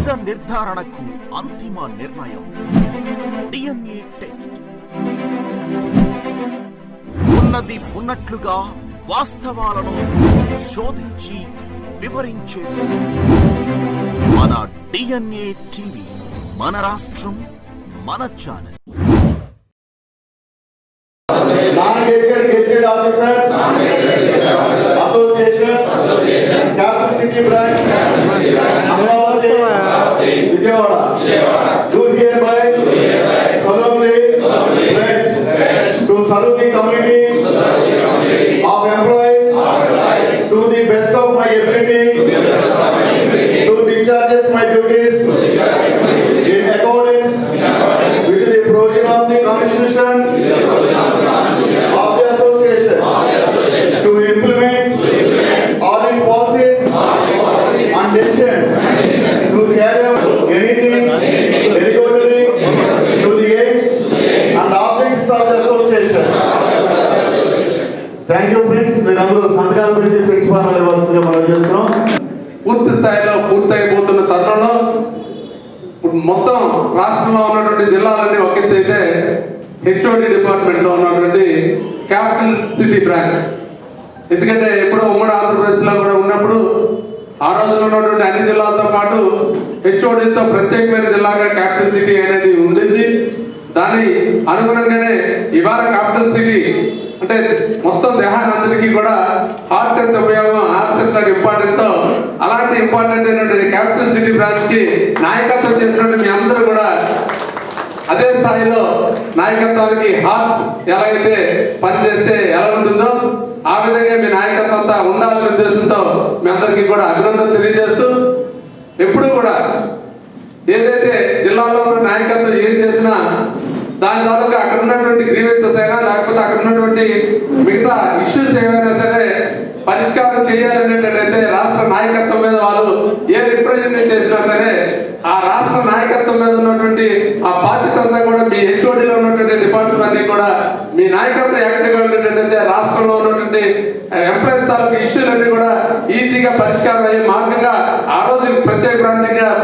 నిజ నిర్ధారణకు అంతిమ నిర్ణయం డిఎన్ఏ టెస్ట్. ఉన్నది ఉన్నట్లుగా వాస్తవాలను శోధించి వివరించే మన డిఎన్ఏ టీవీ, మన రాష్ట్రం, మన channel. Non-gazetted officers, association, capital city branch, Amravati, Vijayawada, do hereby solemnly pledge to serve the community of employees to the best of my ability, to discharge my duties in accordance with the provision of the Constitution of the association, to implement all its policies and decisions, to carry out anything derogatory to the aims and objectives of the association. Thank you friends. మీరందరూ సంతకాలు పెట్టి principal ఇవ్వాల్సిందిగా మనం చేస్తున్నాం. పూర్తి స్థాయిలో పూర్తయిపోతున్న తరుణంలో మొత్తం రాష్ట్రంలో ఉన్నటువంటి జిల్లాలన్నీ ఒక ఎత్తు అయితే హెచ్ఓడి డిపార్ట్మెంట్లో ఉన్నటువంటి క్యాపిటల్ సిటీ బ్రాంచ్, ఎందుకంటే ఎప్పుడో ఉమ్మడి ఆంధ్రప్రదేశ్లో కూడా ఉన్నప్పుడు ఆ రోజుల్లో ఉన్నటువంటి అన్ని జిల్లాలతో పాటు హెచ్ఓడితో ప్రత్యేకమైన జిల్లాగా క్యాపిటల్ సిటీ అనేది ఉండింది. దాని అనుగుణంగానే ఇవాళ క్యాపిటల్ సిటీ అంటే మొత్తం దేహానందరికీ కూడా హార్ట్ ఎంత ఉపయోగం, హార్ట్ ఎంత ఇంపార్టెన్స్, అలాంటి ఇంపార్టెంట్ అయినటువంటి క్యాపిటల్ సిటీ బ్రాంచ్ కి నాయకత్వం చేసినటువంటి మీ అందరూ కూడా అదే స్థాయిలో నాయకత్వానికి హార్ట్ ఎలాగైతే పనిచేస్తే ఎలా ఉంటుందో ఆ విధంగా మీ నాయకత్వం అంతా ఉండాలనే ఉద్దేశంతో మీ అందరికీ కూడా అభినందనలు తెలియజేస్తూ, ఎప్పుడూ కూడా ఏదైతే జిల్లాలో నాయకత్వం ఏం చేసినా దాని తాలూకా అక్కడ ఉన్నటువంటి గ్రీవెన్సెస్ అయినా లేకపోతే అక్కడ ఉన్నటువంటి మిగతా ఇష్యూస్ ఏమైనా సరే పరిష్కారం చేయాలనేటట్టయితే రాష్ట్ర నాయకత్వం మీద వాళ్ళు ఏ రిప్రజెంట్ చేసినా సరే ఆ రాష్ట్ర నాయకత్వం మీద ఉన్నటువంటి ఆ బాధ్యత అంతా కూడా మీ హెచ్ఓడిలో ఉన్నటువంటి డిపార్ట్మెంట్ అన్ని కూడా మీ నాయకత్వం యాక్టివ్గా ఉండేటట్టయితే రాష్ట్రంలో ఉన్నటువంటి ఎంప్లాయీస్ తాలూకు ఇష్యూలన్నీ కూడా ఈజీగా పరిష్కారం అయ్యే మార్గంగా ఆ రోజు ప్రత్యేక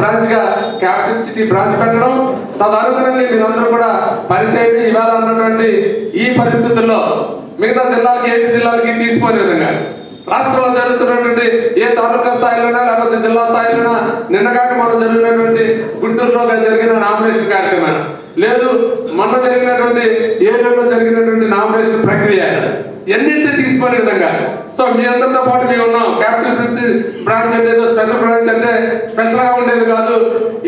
బ్రాంచ్ గా క్యాపిటల్ సిటీ బ్రాంచ్ పెట్టడం, తదనుగుణంగా మీరందరూ కూడా పనిచేయండి. ఇవాళ ఉన్నటువంటి ఈ పరిస్థితుల్లో మిగతా జిల్లాలకి ఏపీ జిల్లాలకి తీసుకునే విధంగా రాష్ట్రంలో జరుగుతున్నటువంటి ఏ తాలూకా స్థాయిలోనా లేకపోతే జిల్లా స్థాయిలోనా నిన్నగాక మనం జరిగినటువంటి గుంటూరులో జరిగిన నామినేషన్ కార్యక్రమాలు లేదు, మొన్న జరిగినటువంటి ఏలూరులో జరిగినటువంటి నామినేషన్ ప్రక్రియ ఎన్నింటినీ తీసుకునే విధంగా సో మీ అందరితో పాటు మేము ఉన్నాం. క్యాపిటల్ బ్రాంచ్ అంటే ఏదో స్పెషల్ బ్రాంచ్ అంటే స్పెషల్ గా ఉండేది కాదు,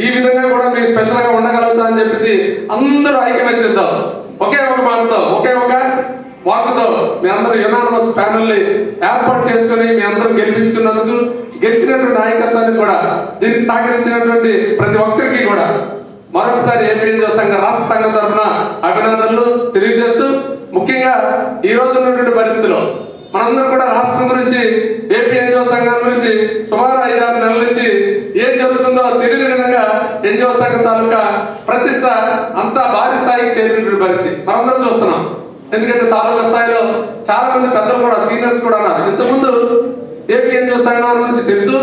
ఈ విధంగా కూడా మేము స్పెషల్ గా ఉండగలుగుతాం అని చెప్పేసి అందరూ ఐక్యమత్యంతో ఒకే ఒక మాటతో ఒకే ఒక వార్తతో మీ అందరూ యునానిమస్ ప్యానెల్ ని ఏర్పాటు చేసుకుని మీ అందరూ గెలిపించుకున్నందుకు, గెలిచినటువంటి నాయకత్వానికి కూడా దీనికి సహకరించినటువంటి ప్రతి ఒక్కరికి కూడా మరొకసారి ఏపీఎన్జిఓ సంఘ రాష్ట్ర సంఘం తరఫున అభినందనలు తెలియజేస్తూ, ముఖ్యంగా ఈ రోజు ఉన్నటువంటి పరిస్థితిలో మనందరూ కూడా రాష్ట్రం గురించి ఏపీఎన్జిఓ సంఘం గురించి సుమారు 5-6 నెలల నుంచి ఏం జరుగుతుందో తెలియని విధంగా ఎన్జిఓ సంఘం తాలూకా ప్రతిష్ట అంతా భారీ స్థాయికి చేరినటువంటి పరిస్థితి మనందరం చూస్తున్నాం. ఎందుకంటే తాలూకా స్థాయిలో చాలా మంది పెద్దలు కూడా సీనియర్స్ కూడా ఉన్నారు. ఇంతకుముందు ఏపీఎన్జిఓ సంఘం గురించి తెలుసు,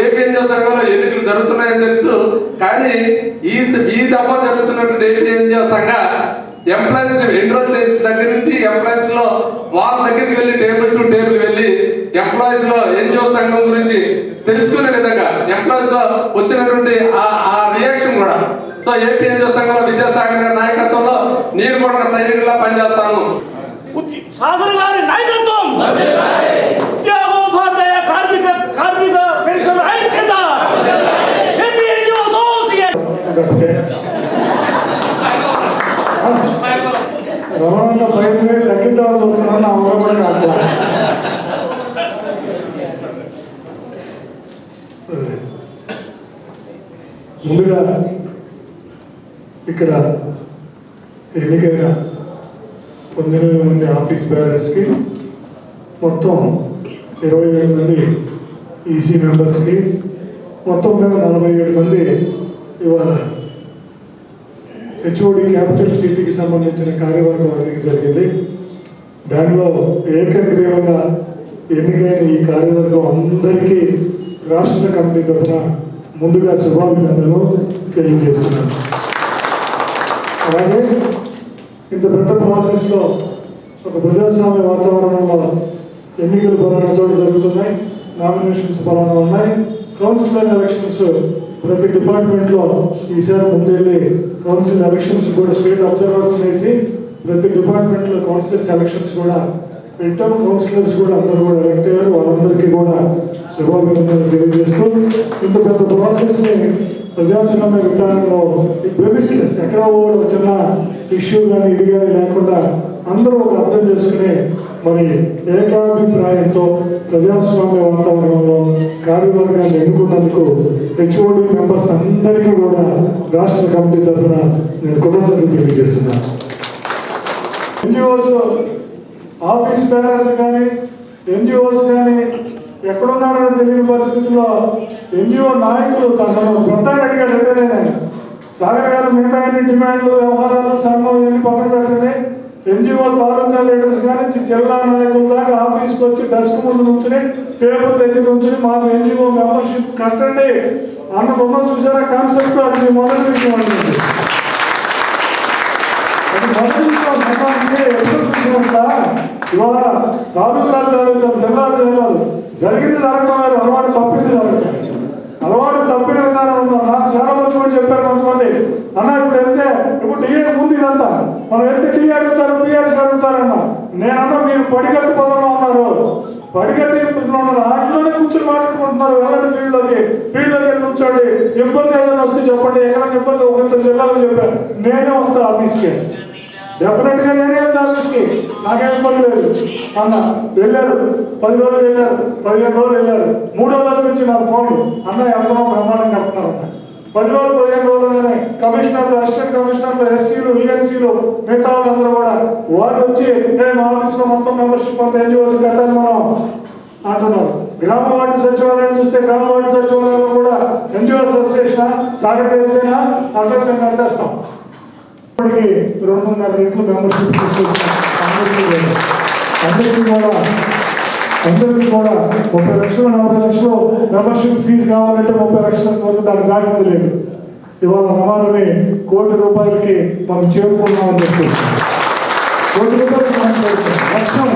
ఏపీఎన్జిఓ సంఘంలో ఎన్నికలు జరుగుతున్నాయని తెలుసు, కానీ ఈ దఫా జరుగుతున్నటువంటి ఏపీఎన్జిఓ సంఘ ఎంప్లాయీస్ ని ఎన్రోల్ చేసిన దగ్గర నుంచి ఎంప్లాయీస్ లో వాళ్ళ దగ్గరికి వెళ్ళి టేబుల్ టు టేబుల్ వెళ్ళి ఎంప్లాయీస్ లో ఎన్జిఓ సంఘం గురించి తెలుసుకునే విధంగా ఎంప్లాయీస్ లో వచ్చినటువంటి ఆ రియాక్షన్ కూడా సో ఏపీఎన్జిఓ సంఘంలో విద్యాసాగర్ గారి నాయకత్వంలో నేను కూడా ఒక సైనికుల్లా పనిచేస్తాను. సాగర్ గారి నాయకత్వం, ఉపాధ్యాయ కార్మిక పెన్షన్ ఐక్యత, ఏపీఎన్జిఓ అసోసియేషన్ రవాణా ప్రయత్నం తగ్గిద్దామని చూస్తున్నాను. నా ఊర కూడా కాదు. ముందుగా ఇక్కడ ఎన్నికైన 19 మంది ఆఫీస్ బేరర్స్కి, మొత్తం 27 మంది ఈసీ మెంబర్స్కి, మొత్తం మీద 47 మంది ఇవాళ హెచ్ఓడి క్యాపిటల్ సిటీకి సంబంధించిన కార్యవర్గం అనేది జరిగింది. దానిలో ఏకగ్రీవంగా ఎన్నికైన ఈ కార్యవర్గం అందరికీ రాష్ట్ర కమిటీ తరఫున ముందుగా శుభాభినందనలు తెలియజేస్తున్నాను. అలాగే ఇంత పెద్ద ప్రాసెస్లో ఒక ప్రజాస్వామ్య వాతావరణంలో ఎన్నికలు పలానా చోట జరుగుతున్నాయి, నామినేషన్స్ పలానా ఉన్నాయి, కౌన్సిలర్ ఎలక్షన్స్ ప్రతి డిపార్ట్మెంట్లో ఈసారి ముందెళ్ళి కౌన్సిల్ ఎలక్షన్స్ కూడా స్టేట్ అబ్జర్వర్స్ వేసి ప్రతి డిపార్ట్మెంట్లో కౌన్సిలర్స్ ఎలక్షన్స్ కూడా పెట్టాం. కౌన్సిలర్స్ కూడా అందరూ కూడా ఎలక్ట్ అయ్యారు. వాళ్ళందరికీ కూడా శుభాభినందనలు తెలియజేస్తూ ఇంత పెద్ద ప్రాసెస్ని ప్రజాస్వామ్య విధానంలో బెనిఫిట్స్ ఎక్కడ కూడా చిన్న ఇష్యూ కానీ ఇది కానీ లేకుండా అందరూ ఒక అర్థం చేసుకుని మరి ఏకాభిప్రాయంతో ప్రజాస్వామ్య వాతావరణంలో కార్యవర్గాన్ని ఎన్నుకున్నందుకు హెచ్ఓడి మెంబర్స్ అందరికీ కూడా రాష్ట్ర కమిటీ తరఫున నేను కృతజ్ఞతలు తెలియజేస్తున్నాను. ఎన్జిఓస్ ఆఫీస్ బేరర్స్ కానీ ఎన్జిఓస్ కానీ ఎక్కడున్నారని తెలియని పరిస్థితుల్లో ఎన్జిఓ నాయకులు తనను పెద్ద అడిగాడంటేనే సాగర్ గారు మిగతా అన్ని డిమాండ్లు వ్యవహారాలు సంఘం ఇవన్నీ పక్కన పెట్టండి, ఎన్జిఓ తాలూకా లీడర్స్ కానీ జిల్లా నాయకుల దాకా ఆఫీస్కి వచ్చి డెస్క్ ముందు నుంచుని టేబుల్ దగ్గర నుంచుని మాకు ఎన్జిఓ మెంబర్షిప్ కట్టండి అన్న బొమ్మలు చూసారా కాన్సెప్ట్. అది మీ మొదటి విషయం అండి. అది మొదటి విషయం సమాజంగా ఎప్పుడు చూసినంత ఇవాళ తాలూకాలు జిల్లాలు జరిగింది జరగడం వారు అలవాటు తప్పింది జరగడం. అలవాటు తప్పిన విధానం ఉన్నారు. నాకు చాలా మంది కూడా చెప్పారు కొంతమంది, అన్న ఇప్పుడు వెళ్తే ఇప్పుడు డిఏ ముందు ఇదంతా మనం వెళ్తే డిఏ అడుగుతారు, పిఆర్సీ అడుగుతారన్న. నేనన్నా మీరు పడిగట్టు పదంలో ఉన్నారు, పడిగట్టి ఉన్నారు, ఆటలోనే కూర్చొని మాట్లాడుకుంటున్నారు. వెళ్ళండి ఫీల్డ్లోకి వెళ్ళి కూర్చోండి, ఇబ్బంది ఏదైనా వస్తే చెప్పండి. ఎక్కడైనా ఇబ్బంది ఒకరితో జిల్లాలో చెప్పాను, నేనే వస్తా ఆఫీస్కి, డెఫినెట్గా నేనే వెళ్తా ఆఫీస్కి, నాకేం ఇబ్బంది లేదు అన్న. వెళ్ళారు 10 రోజులు వెళ్ళారు, 15 రోజులు వెళ్ళారు. 3వ రోజు నుంచి నాకు ఫోన్లు, అన్న ఎంతో బ్రహ్మాండం కడుతున్నారన్న. 10 రోజులు 15 రోజుల్లోనే కమిషనర్లు, అసిస్టెంట్ కమిషనర్లు, ఎస్సీలు, ఈఎన్సీలు, మిగతా వాళ్ళందరూ కూడా వాళ్ళు వచ్చి మా ఆఫీస్లో మొత్తం మెంబర్షిప్ అంతా ఎన్జిఓస్ కట్టాలి మనం అంటున్నారు. గ్రామ వార్డు సచివాలయం చూస్తే గ్రామ వార్డు సచివాలయంలో కూడా ఎన్జిఓస్ అసోసియేషన్ సాగర్ ఏదైనా అందరూ మేము కట్టేస్తాం. ఇప్పటికి 2.5 రెట్లు మెంబర్షిప్ తీసుకొచ్చాం. అందరికీ కూడా 30 లక్షలు 40 లక్షలు మెంబర్షిప్ ఫీజు కావాలంటే 30 లక్షల వరకు దానికి దాటింది లేదు. ఇవాళ రమారమి ₹1 కోటి మనం చేరుకున్నామని చెప్పేసి ₹1 కోటి మనం చేరుకున్నాం. లక్ష్యం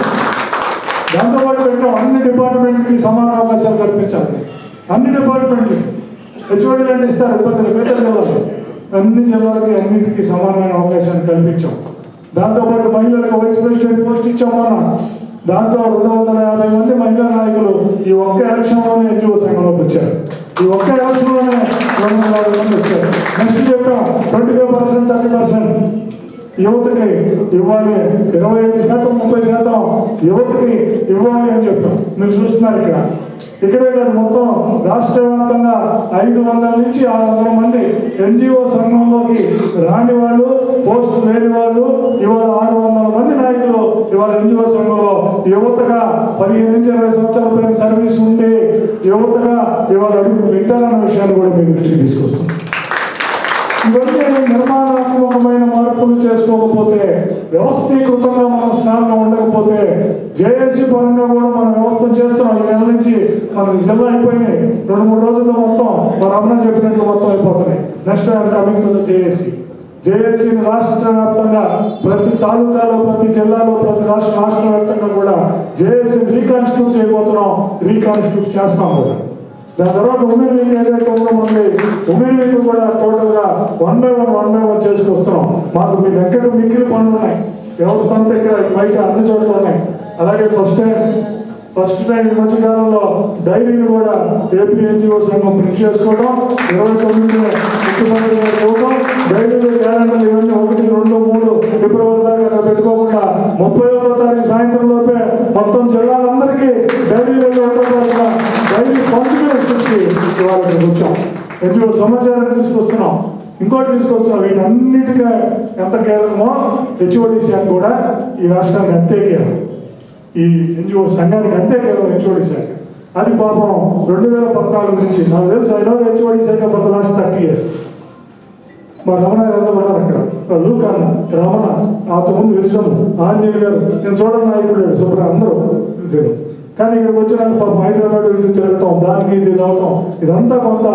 దాంతోపాటు పెట్టాం, అన్ని డిపార్ట్మెంట్కి సమాన అవకాశాలు కల్పించాలి. అన్ని డిపార్ట్మెంట్కి హెచ్ఓడీలు అంటే ఇస్తారు, ఇబ్బందులు పెద్ద జిల్లాలు అన్ని జిల్లాలకి అన్నింటికి సమానమైన అవకాశాన్ని కల్పించాం. దాంతోపాటు మహిళలకు వైస్ ప్రెసిడెంట్ పోస్ట్ ఇచ్చాం మనం. దాంతో 250 మంది మహిళా నాయకులు ఈ ఒక్క ఎలక్షన్లోనే ఎన్జిఓ సంఘంలోకి వచ్చారు. ఈ ఒక్క ఎలక్షన్లోనే 250 మంది వచ్చారు. నెక్స్ట్ చెప్పాం 25%, 30% యువతకి ఇవ్వాలి, 25%, 30% యువతకి ఇవ్వాలి అని చెప్పాం. మీరు చూస్తున్నారు ఇక్కడే కాదు, మొత్తం రాష్ట్ర వ్యాప్తంగా 500 నుంచి 600 మంది ఎన్జిఓ సంఘంలోకి రాని వాళ్ళు, పోస్ట్ లేని వాళ్ళు, ఇవాళ 600 మంది నాయకులు ఇవాళ ఎన్జిఓ సంఘంలో యువతగా 15 నుంచి 20 సంవత్సరాల పైన సర్వీస్ ఉండి యువతగా ఇవాళ అడుగు పెట్టాలన్న విషయాన్ని కూడా మీ దృష్టికి తీసుకొస్తాం. ఇవన్నీ నిర్మాణాత్మకమైన మార్పులు చేసుకోకపోతే, వ్యవస్థీకృతంగా మనం స్నానంగా ఉండకపోతే, జేఏసీ పరంగా కూడా మనం వ్యవస్థ చేస్తున్నాం. ఈ నెల నుంచి మన జిల్లా అయిపోయినాయి, 2-3 రోజుల్లో మొత్తం మన అమ్మ చెప్పినట్లు మొత్తం అయిపోతున్నాయి. నెక్స్ట్ కమింగ్ టు ద జేఏసీని రాష్ట్ర వ్యాప్తంగా ప్రతి తాలూకాలో, ప్రతి జిల్లాలో, ప్రతి రాష్ట్ర వ్యాప్తంగా కూడా జేఏసీ రీకాన్స్టిట్యూట్ చేయబోతున్నాం, రీకాన్స్టిట్యూట్ చేస్తాం కూడా. దాని తర్వాత ఉమెన్ వీక్ ఏదైతే ఉందో ఉంది, ఉమెన్ వీక్ కూడా టోటల్గా 1 by 1 చేసుకొస్తున్నాం. మాకు మీ దగ్గర మిగిలిన పనులు ఉన్నాయి, వ్యవస్థ అంతా ఇక్కడ బయట అన్ని చోట్ల ఉన్నాయి. అలాగే ఫస్ట్ టైం ఈ మధ్యకాలంలో డైరీని కూడా ఏపీ ఎన్జిఓ సంఘం ప్రింట్ చేసుకోవడం, 29 ముఖ్యమంత్రి చూడటం, డైరీలు క్యాలెండర్లు ఇవన్నీ 1, 2, 3 ఫిబ్రవరి దాకా పెట్టుకోకుండా 31వ తారీఖు సాయంత్రం లోపే మొత్తం జిల్లాలందరికీ డైరీలలో డైరీ పంచుకునే స్థితికి ఇవాళ వచ్చాం. ఎన్జిఓ సమాచారం తీసుకొస్తున్నాం, ఇంకోటి తీసుకొస్తున్నాం. వీటన్నిటిగా ఎంత కేవలమో హెచ్ఓడి శాఖ కూడా ఈ రాష్ట్రానికి అంతే కేవలం, ఈ ఎన్జిఓ సంఘానికి అంతే కేవలం హెచ్ఓడి శాఖ. అది పాపం 2014 నుంచి నాకు తెలుసు. ఐ నో హెచ్ఓడి శాఖ ఫర్ ద లాస్ట్ 30 years. మా రమణ ఎంత పడ్డారు అక్కడ, లూకాన్న, రమణ, అంతకుముందు విశ్వం, ఆంజనేయులు గారు, నేను చూడడం నాయకుడు సుబ్ర, అందరూ కానీ ఇక్కడికి వచ్చినాక పాపం హైదరాబాద్ వెళ్ళి తిరగటం, దానికి ఇది రావటం, ఇదంతా కొంత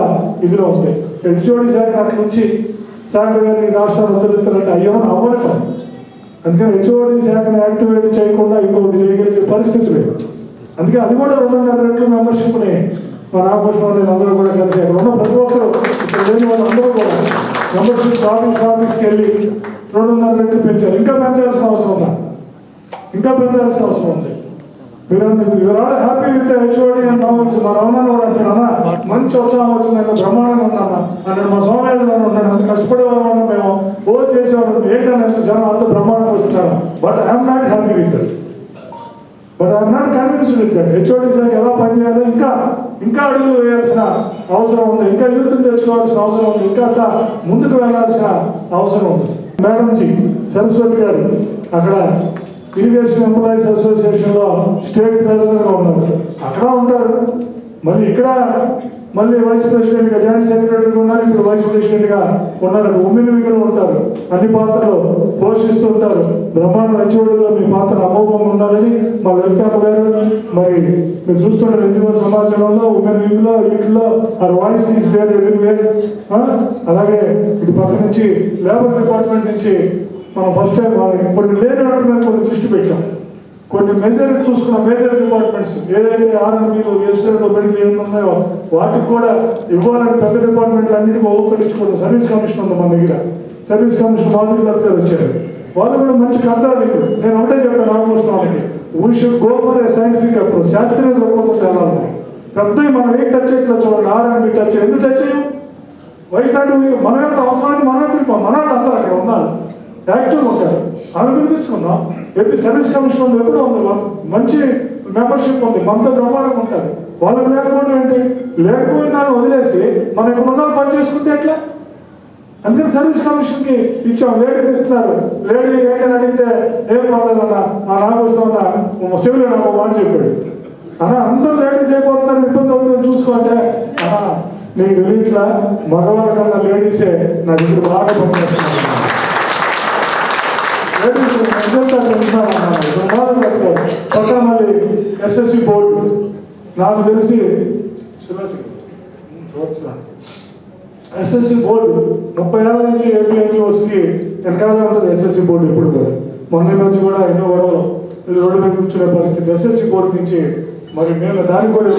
ఇదిలో ఉంది. హెచ్ఓడి శాఖ అట్ల నుంచి సాగర్ గారిని రాష్ట్రాలు ఉత్తరిస్తారంటే అయ్యమని అవ్వని పని. అందుకని హెచ్ఓడి శాఖను యాక్టివేట్ చేయకుండా ఇంకొకటి చేయగలిగే పరిస్థితి లేదు. అందుకే అది కూడా 2.5 రెట్లు మెంబర్షిప్ని మా రామకృష్ణ అందరూ కూడా కలిసి అక్కడ ఉన్న ప్రతి ఒక్కరు ఇక్కడ లేని వాళ్ళందరూ కూడా మెంబర్షిప్ ఆఫీస్కి వెళ్ళి 2.5 రెట్లు పెంచారు. ఇంకా పెంచాల్సిన అవసరం ఉంది. మీరు all happy with HOD and మా రమణ కూడా అంటాడు, అన్న మంచి ఉత్సాహం వచ్చిందన్న, బ్రహ్మాండంగా ఉందన్న అన్నాడు. మా సోమయాజులు ఉన్నాడు, అంత కష్టపడే వాళ్ళం మేము ఓ చేసేవాళ్ళం, ఏంటనేది జనం అంత బ్రహ్మాండంగా వస్తున్నారు. But I'm not happy with that. But I'm not convinced with that. HOD శాఖ ఎలా పనిచేయాలో ఇంకా అడుగులు వేయాల్సిన అవసరం ఉంది, ఇంకా యూత్ తెచ్చుకోవాల్సిన అవసరం ఉంది, ఇంకా ముందుకు వెళ్లాల్సిన అవసరం ఉంది. మేడం జీ సరస్వతి గారు అక్కడ ఇరిగేషన్ ఎంప్లాయీస్ అసోసియేషన్ లో స్టేట్ ప్రెసిడెంట్ గా ఉన్నారు, అక్కడ ఉంటారు. మళ్ళీ ఇక్కడ వైస్ ప్రెసిడెంట్ గా, జాయింట్ సెక్రటరీగా ఉన్నారు, ఇప్పుడు వైస్ ప్రెసిడెంట్ గా ఉన్నారు. ఉమెన్ వింగ్లో ఉంటారు, అన్ని పాత్రలు పోషిస్తూ ఉంటారు. బ్రహ్మాండ హెచ్ఓడిలో మీ పాత్ర అమోఘంగా ఉండాలని మా లలితమ్మ గారు, మరి మీరు చూస్తుంటారు ఎన్జిఓ సమాజంలో ఉమెన్ వింగ్ లో వీటిలో our voice is there everywhere. అలాగే ఇటు పక్క నుంచి లేబర్ డిపార్ట్మెంట్ నుంచి మనం ఫస్ట్ టైం కొన్ని లేని వాటి మీద కొన్ని దృష్టి పెట్టాం. కొన్ని మేజర్ డిపార్ట్మెంట్స్ ఏదైతే ఆర్ఎంపీలు, ఎస్ఐలు, మెడికల్ ఏమి ఉన్నాయో వాటికి కూడా ఇవ్వాలని పెద్ద డిపార్ట్మెంట్లు అన్నిటికీ ఒక్కొక్కరించుకోవడం. సర్వీస్ కమిషన్ ఉంది మన దగ్గర, సర్వీస్ కమిషన్ మాధుర్యలత గారు వచ్చారు, వాళ్ళు కూడా మంచి కర్తాలు. నేను ఒకటే చెప్పాను రామకృష్ణ వాళ్ళకి, we should go for a scientific approach. శాస్త్రీయ దృక్పథంతో వెళ్ళాలి. పెద్ద మనం ఏం టచ్ చేయట్లా చూడండి, ఆర్ఎంపీ టచ్ ఎందుకు టచ్ చేయం? వైట్ నాడు మనం ఎంత అవసరానికి మనమే పిలిపాం, మన అందరూ అక్కడ ఉన్నారు, యాక్టివ్గా ఉంటారు. ఆమె పిలిపించుకుందాం. ఏపీ సర్వీస్ కమిషన్ ఉంది, ఎప్పుడూ ఉంది, మంచి మెంబర్షిప్ ఉంది, మనతో బ్రహ్మాండంగా ఉంటారు. వాళ్ళకి లేకపోవడం ఏంటి? లేకపోయినా వదిలేసి మనం ఇక్కడ ఉన్న పని చేసుకుంటే ఎట్లా? అందుకని సర్వీస్ కమిషన్కి ఇచ్చాం. లేడీ ఇస్తున్నారు, లేడీ ఏంటని అడిగితే ఏం పర్లేదన్న, మా రామకృష్ణ చెవిలో నాకు మాట చెప్పాడు, అన్నా అందరూ లేడీస్ అయిపోతున్నారు, ఇబ్బంది అవుతుందని చూసుకోంటే, అన్నా నీకు తెలియట్లా, మగవాళ్ళ కన్నా లేడీసే నా దగ్గర బాగా పనిచేస్తున్నారు. పక్కన మళ్ళీ ఎస్ఎస్సి బోర్డు నాకు తెలిసి ఎస్ఎస్సి బోర్డు 30 ఏళ్ళ నుంచి ఏపీ ఎన్జిఓస్కి వెనకాలే ఉంటుంది. ఎస్ఎస్సి బోర్డు ఇప్పుడు కూడా మొన్న నుంచి కూడా ఎన్నో గొడవలు రోడ్డు మీద కూర్చునే పరిస్థితి. ఎస్ఎస్సి బోర్డు నుంచి మరి మేము దానికి కూడా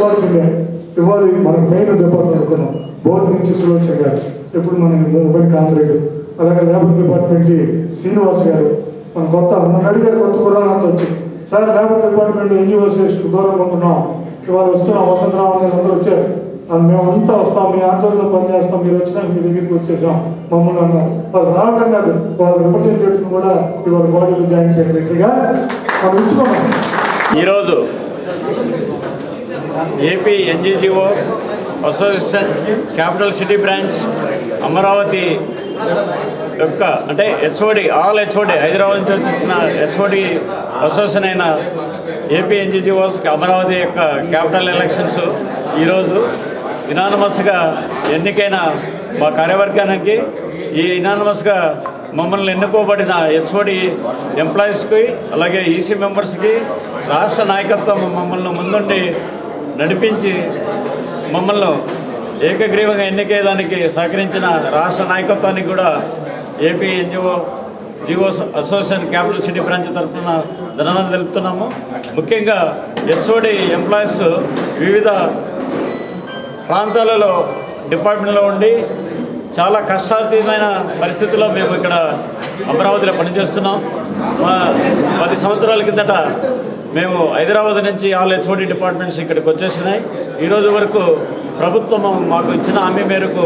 ఇవ్వాలి. మనకు మెయిన్ డిపార్ట్మెంట్ అనుకున్నాం బోర్డు నుంచి సులోచన గారు, ఇప్పుడు మనకి మొబైల్ కాంట్రాక్ట్. అలాగే లేబర్ డిపార్ట్మెంట్కి శ్రీనివాస్ గారు, మన మన అడిగారు కొత్త కుర్రాలంతా వచ్చి, సార్ లేబర్ డిపార్ట్మెంట్ ఎన్జిఓస్ దూరంగా ఉంటున్నాం, ఇవాళ వస్తున్నాం, వసంతరావు గారు అందరూ వచ్చారు, మేమంతా వస్తాం, మీ ఆందోళనలో పనిచేస్తాం, మీరు వచ్చినా మీ దగ్గరికి వచ్చేసాం మమ్మల్ని అన్నారు. వాళ్ళు రావటం కాదు, వాళ్ళ రిప్రజెంటేటివ్ కూడా ఇవాళ బాడీలో జాయింట్ సెక్రటరీగా మనం ఉంచుకున్నాం. ఈరోజు AP NGOs association capital city branch Amaravati యొక్క అంటే ఆల్ హెచ్ఓడి హైదరాబాద్ నుంచి వచ్చిన హెచ్ఓడి అసోసియేషన్ అయిన ఏపీ ఎన్జిఓస్ అమరావతి యొక్క క్యాపిటల్ ఎలక్షన్స్ ఈరోజు యునానిమస్గా ఎన్నికైన మా కార్యవర్గానికి, ఈ యునానిమస్గా మమ్మల్ని ఎన్నుకోబడిన హెచ్ఓడి ఎంప్లాయీస్కి, అలాగే ఈసీ మెంబర్స్కి, రాష్ట్ర నాయకత్వం మమ్మల్ని ముందుండి నడిపించి మమ్మల్ని ఏకగ్రీవంగా ఎన్నికేదానికి సహకరించిన రాష్ట్ర నాయకత్వానికి కూడా AP GOs association capital city branch తరఫున ధన్యవాదాలు తెలుపుతున్నాము. ముఖ్యంగా హెచ్ఓడి ఎంప్లాయీస్ వివిధ ప్రాంతాలలో డిపార్ట్మెంట్లో ఉండి చాలా కష్టాతీతమైన పరిస్థితుల్లో మేము ఇక్కడ అమరావతిలో పనిచేస్తున్నాం. 10 సంవత్సరాల కిందట మేము హైదరాబాద్ నుంచి ఆల్ హెచ్ఓడి డిపార్ట్మెంట్స్ ఇక్కడికి వచ్చేసినాయి. ఈరోజు వరకు ప్రభుత్వం మాకు ఇచ్చిన హామీ మేరకు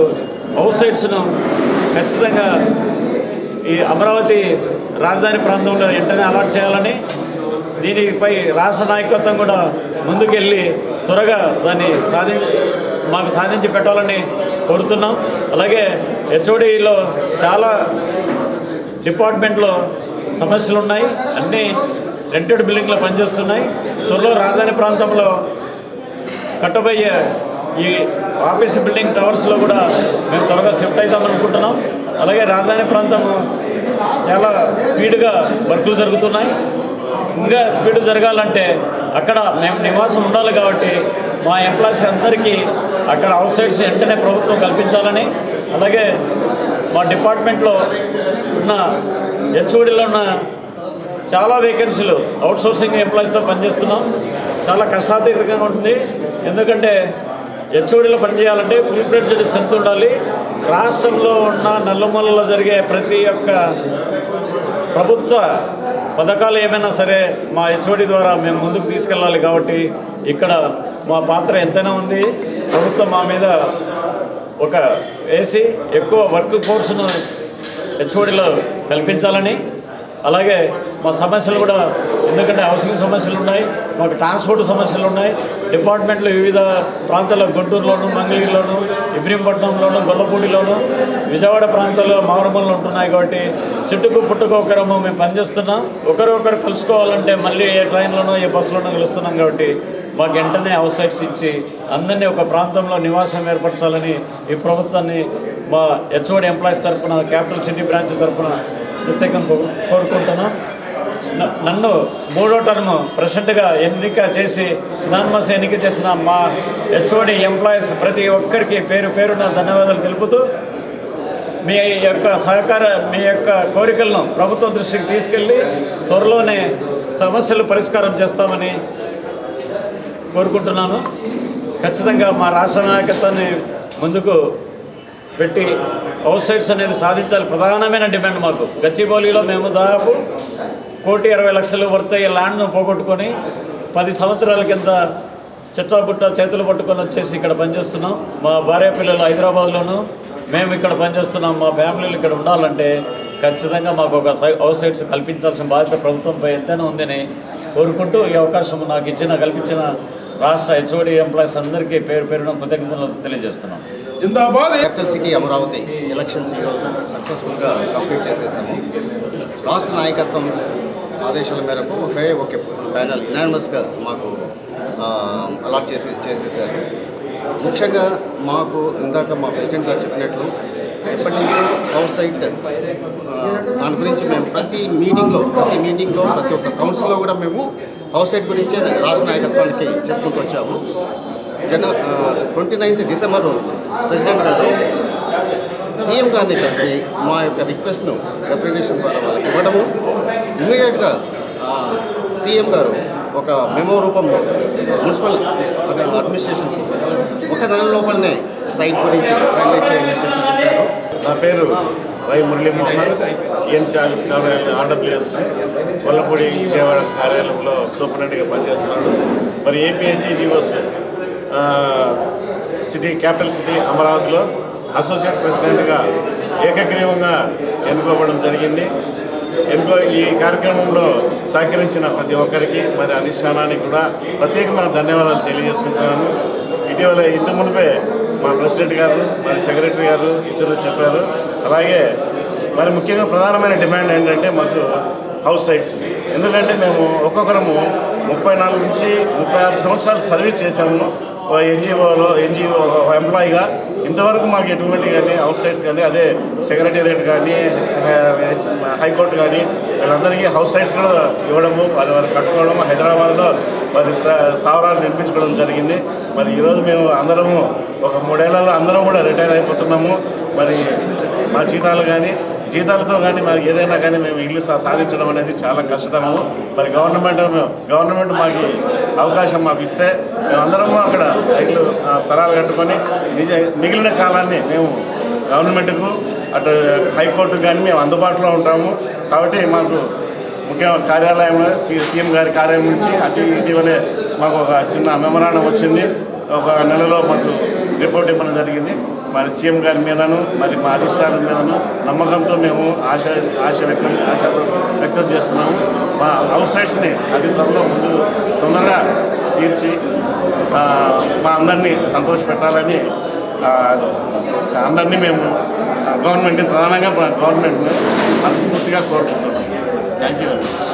హౌస్ సైట్స్ను ఖచ్చితంగా ఈ అమరావతి రాజధాని ప్రాంతంలో వెంటనే అలాట్ చేయాలని, దీనిపై రాష్ట్ర నాయకత్వం కూడా ముందుకెళ్ళి త్వరగా దాన్ని మాకు సాధించి పెట్టాలని కోరుతున్నాం. అలాగే హెచ్ఓడిలో చాలా డిపార్ట్మెంట్లో సమస్యలు ఉన్నాయి, అన్నీ రెంటెడ్ బిల్డింగ్లో పనిచేస్తున్నాయి. త్వరలో రాజధాని ప్రాంతంలో కట్టబోయే ఈ ఆఫీస్ బిల్డింగ్ టవర్స్లో కూడా మేము త్వరగా షిఫ్ట్ అవుతామని అనుకుంటున్నాం. అలాగే రాజధాని ప్రాంతము చాలా స్పీడ్గా వర్కులు జరుగుతున్నాయి. ఇంకా స్పీడ్ జరగాలంటే అక్కడ మేము నివాసం ఉండాలి కాబట్టి మా ఎంప్లాయీస్ అందరికీ అక్కడ అవుట్ సైడ్స్ వెంటనే ప్రభుత్వం కల్పించాలని, అలాగే మా డిపార్ట్మెంట్లో ఉన్న హెచ్ఓడిలో ఉన్న చాలా వేకెన్సీలు అవుట్ సోర్సింగ్ ఎంప్లాయీస్తో పనిచేస్తున్నాం. చాలా కష్టాతీతంగా ఉంటుంది. ఎందుకంటే హెచ్ఓడిలో పనిచేయాలంటే ఫుల్ ఫ్లెడ్జ్డ్ స్ట్రెంత్ ఉండాలి. రాష్ట్రంలో ఉన్న నలుమూలలో జరిగే ప్రతి ఒక్క ప్రభుత్వ పథకాలు ఏమైనా సరే మా హెచ్ఓడి ద్వారా మేము ముందుకు తీసుకెళ్ళాలి. కాబట్టి ఇక్కడ మా పాత్ర ఎంతైనా ఉంది. ప్రభుత్వం మా మీద ఒక వేసి ఎక్కువ వర్క్ ఫోర్స్ను హెచ్ఓడిలో కల్పించాలని, అలాగే మా సమస్యలు కూడా, ఎందుకంటే హౌసింగ్ సమస్యలు ఉన్నాయి, మాకు ట్రాన్స్పోర్ట్ సమస్యలు ఉన్నాయి. డిపార్ట్మెంట్లు వివిధ ప్రాంతాల్లో గుంటూరులోను, మంగళగిరిలోను, ఇబ్రహీంపట్నంలోను, గొల్లపూడిలోను, విజయవాడ ప్రాంతాల్లో మారుమూలలు ఉంటున్నాయి. కాబట్టి చెట్టుకు పుట్టుకు ఒకరము మేము పనిచేస్తున్నాం. ఒకరు కలుసుకోవాలంటే మళ్ళీ ఏ ట్రైన్లోనో ఏ బస్సులోనో కలుస్తున్నాం. కాబట్టి మాకు వెంటనే అవుట్ సైడ్స్ ఇచ్చి అందరినీ ఒక ప్రాంతంలో నివాసం ఏర్పరచాలని ఈ ప్రభుత్వాన్ని మా హెచ్ఓడి ఎంప్లాయీస్ తరఫున, క్యాపిటల్ సిటీ బ్రాంచ్ తరఫున ప్రత్యేకంగా కోరుకుంటున్నాం. నన్ను 3వ టర్మ్ ప్రెసిడెంట్గా ఎన్నిక చేసి యునానిమస్ ఎన్నిక చేసిన మా హెచ్ఓడి ఎంప్లాయీస్ ప్రతి ఒక్కరికి పేరు పేరున ధన్యవాదాలు తెలుపుతూ, మీ యొక్క మీ యొక్క కోరికలను ప్రభుత్వం దృష్టికి తీసుకెళ్ళి త్వరలోనే సమస్యలు పరిష్కారం చేస్తామని కోరుకుంటున్నాను. ఖచ్చితంగా మా రాష్ట్ర నాయకత్వాన్ని ముందుకు పెట్టి అవుట్ సైడ్స్ అనేది సాధించాలి. ప్రధానమైన డిమాండ్ మాకు. గచ్చిబౌలిలో మేము దాదాపు 1,20,00,000 వర్త్ అయ్యే ల్యాండ్ను పోగొట్టుకొని 10 సంవత్సరాల కింద చెట్టాబుట్ట చేతులు పట్టుకొని వచ్చేసి ఇక్కడ పనిచేస్తున్నాం. మా భార్య పిల్లలు హైదరాబాద్లోను, మేము ఇక్కడ పనిచేస్తున్నాం. మా ఫ్యామిలీలు ఇక్కడ ఉండాలంటే ఖచ్చితంగా మాకు ఒక అవుట్ సైడ్స్ కల్పించాల్సిన బాధ్యత ప్రభుత్వంపై ఎంతైనా ఉందని కోరుకుంటూ, ఈ అవకాశం నాకు కల్పించిన రాష్ట్ర హెచ్ఓడి ఎంప్లాయీస్ అందరికీ పేరు పేరున కృతజ్ఞతలు తెలియజేస్తున్నాం. జిందాబాద్. క్యాపిటల్ సిటీ అమరావతి ఎలక్షన్స్ ఈరోజు సక్సెస్ఫుల్గా కంప్లీట్ చేసేసాము. రాష్ట్ర నాయకత్వం ఆదేశాల మేరకు ఒకే ప్యానల్ యునానిమస్గా మాకు అలాట్ చేసేసారు. ముఖ్యంగా మాకు ఇందాక మా ప్రెసిడెంట్ గారు చెప్పినట్లు ఎప్పటి నుంచో అవుట్ సైడ్ దాని గురించి మేము ప్రతి మీటింగ్లో ప్రతి ఒక్క కౌన్సిల్లో కూడా మేము హౌస్ సైడ్ గురించే రాష్ట్ర నాయకత్వానికి చెప్పుకుంటూ వచ్చాము. 29 డిసెంబర్ రోజు ప్రెసిడెంట్ గారు సీఎం గారిని కలిసి మా యొక్క రిక్వెస్ట్ను రిప్రజెంటేషన్ ద్వారా వాళ్ళకి ఇవ్వడము, ఇమీడియట్గా సీఎం గారు ఒక మెమో రూపంలో మున్సిపల్ అడ్మినిస్ట్రేషన్ ఒక నెల లోపలనే సైట్ గురించి ఫైనలైజ్ చేయాలని చెప్పారు. నా పేరు వై మురళీమోహన్, ఈఎన్సీ ఆఫీస్ కార్యాలయం ఆర్డబ్ల్యూఎస్ కొల్లపూడి విజయవాడ కార్యాలయంలో సూపరింటెండెంట్గా పనిచేస్తున్నాను. మరి ఏపీఎన్జీజీఓస్ సిటీ క్యాపిటల్ సిటీ అమరావతిలో అసోసియేట్ ప్రెసిడెంట్గా ఏకగ్రీవంగా ఎన్నుకోవడం జరిగింది. ఈ కార్యక్రమంలో సహకరించిన ప్రతి ఒక్కరికి, మరి అధిష్టానానికి కూడా ప్రత్యేకమైన ధన్యవాదాలు తెలియజేసుకుంటున్నాను. ఇటీవల ఇంత మునిపే మా ప్రెసిడెంట్ గారు, మరి సెక్రటరీ గారు ఇద్దరు చెప్పారు. అలాగే మరి ముఖ్యంగా ప్రధానమైన డిమాండ్ ఏంటంటే మాకు హౌస్ సైట్స్. ఎందుకంటే మేము ఒక్కొక్కరము 34 నుంచి 36 సంవత్సరాలు సర్వీస్ చేశాము ఎన్జిఓ ఎంప్లాయీగా. ఇంతవరకు మాకు ఎటువంటి కానీ అవుట్ సైడ్స్ కానీ, అదే సెక్రటేరియట్ కానీ, హైకోర్టు కానీ వీళ్ళందరికీ హౌస్ సైట్స్ కూడా ఇవ్వడము, వారు కట్టుకోవడము, హైదరాబాద్లో వారి స్థావరాలు నిర్మించుకోవడం జరిగింది. మరి ఈరోజు మేము అందరము ఒక 3 ఏళ్లలో అందరం కూడా రిటైర్ అయిపోతున్నాము. మరి మా జీతాలతో కానీ మరి ఏదైనా కానీ మేము ఇల్లు సాధించడం అనేది చాలా కష్టతరము. మరి గవర్నమెంట్ మాకు అవకాశం మాకు ఇస్తే మేమందరము అక్కడ సైట్లు స్థలాలు కట్టుకొని మిగిలిన కాలాన్ని మేము గవర్నమెంట్కు అటు హైకోర్టుకు కానీ మేము అందుబాటులో ఉంటాము. కాబట్టి మాకు ముఖ్యంగా కార్యాలయంలో సీఎం గారి కార్యాలయం నుంచి ఇటీవలే మాకు ఒక చిన్న మెమరాండం వచ్చింది. ఒక నెలలో మాకు రిపోర్ట్ ఇవ్వడం జరిగింది. మరి సీఎం గారి మీదను, మరి మా అధిష్టానం మీదను నమ్మకంతో మేము ఆశ వ్యక్తం చేస్తున్నాము. మా అవుట్ సైడ్స్ని అతి తొందరగా తీర్చి మా అందరినీ సంతోషపెట్టాలని అందరినీ మేము ప్రధానంగా గవర్నమెంట్ని మనస్ఫూర్తిగా కోరుకుంటున్నాం. Thank you very much.